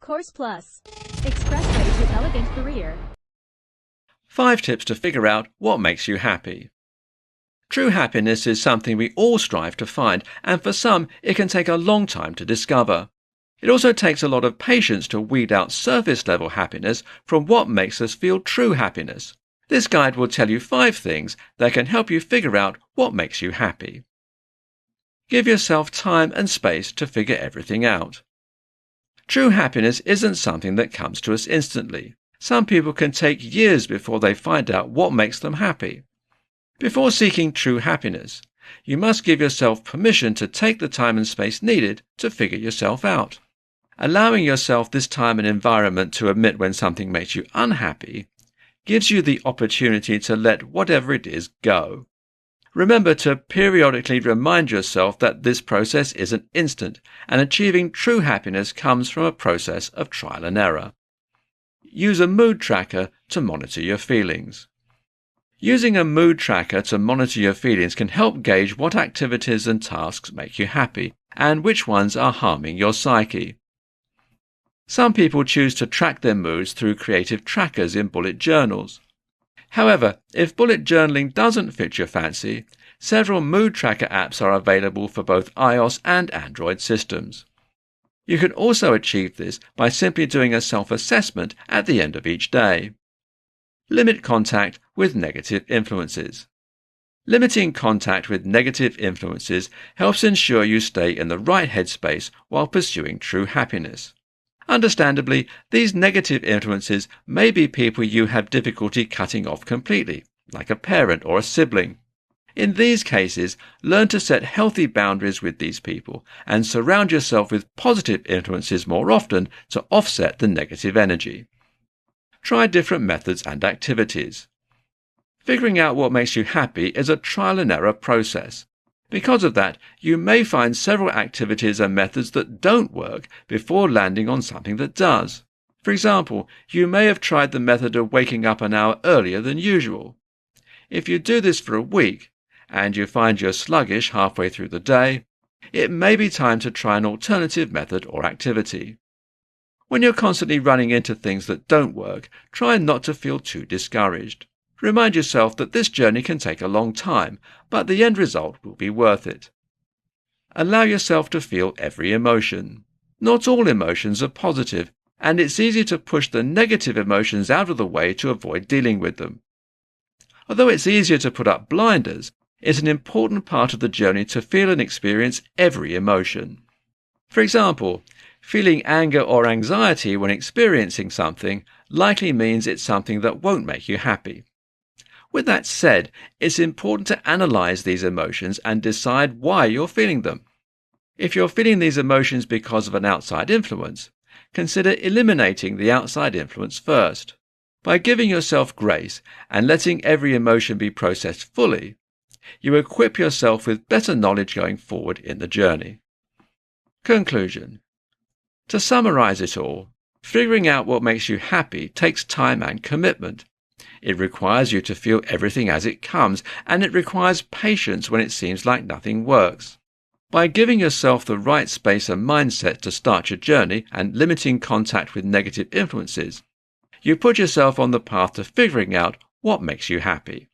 Course Plus. Expressway to elegant career. 5 tips to figure out what makes you happy. True happiness is something we all strive to find, and for some it can take a long time to discover. It also takes a lot of patience to weed out surface-level happiness from what makes us feel true happiness. This guide will tell you 5 things that can help you figure out what makes you happy. Give yourself time and space to figure everything out. True happiness isn't something that comes to us instantly. Some people can take years before they find out what makes them happy. Before seeking true happiness, you must give yourself permission to take the time and space needed to figure yourself out. Allowing yourself this time and environment to admit when something makes you unhappy gives you the opportunity to let whatever it is go. Remember to periodically remind yourself that this process isn't instant, and achieving true happiness comes from a process of trial and error. Use a mood tracker to monitor your feelings. Using a mood tracker to monitor your feelings can help gauge what activities and tasks make you happy, and which ones are harming your psyche. Some people choose to track their moods through creative trackers in bullet journals. However, if bullet journaling doesn't fit your fancy, several mood tracker apps are available for both iOS and Android systems. You can also achieve this by simply doing a self-assessment at the end of each day. Limit contact with negative influences. Limiting contact with negative influences helps ensure you stay in the right headspace while pursuing true happiness. Understandably, these negative influences may be people you have difficulty cutting off completely, like a parent or a sibling. In these cases, learn to set healthy boundaries with these people and surround yourself with positive influences more often to offset the negative energy. Try different methods and activities. Figuring out what makes you happy is a trial and error process. Because of that, you may find several activities and methods that don't work before landing on something that does. For example, you may have tried the method of waking up an hour earlier than usual. If you do this for a week, and you find you're sluggish halfway through the day, it may be time to try an alternative method or activity. When you're constantly running into things that don't work, try not to feel too discouraged. Remind yourself that this journey can take a long time, but the end result will be worth it. Allow yourself to feel every emotion. Not all emotions are positive, and it's easy to push the negative emotions out of the way to avoid dealing with them. Although it's easier to put up blinders, it's an important part of the journey to feel and experience every emotion. For example, feeling anger or anxiety when experiencing something likely means it's something that won't make you happy. With that said, it's important to analyze these emotions and decide why you're feeling them. If you're feeling these emotions because of an outside influence, consider eliminating the outside influence first. By giving yourself grace and letting every emotion be processed fully, you equip yourself with better knowledge going forward in the journey. Conclusion. To summarize it all, figuring out what makes you happy takes time and commitment. It requires you to feel everything as it comes, and it requires patience when it seems like nothing works. By giving yourself the right space and mindset to start your journey and limiting contact with negative influences, you put yourself on the path to figuring out what makes you happy.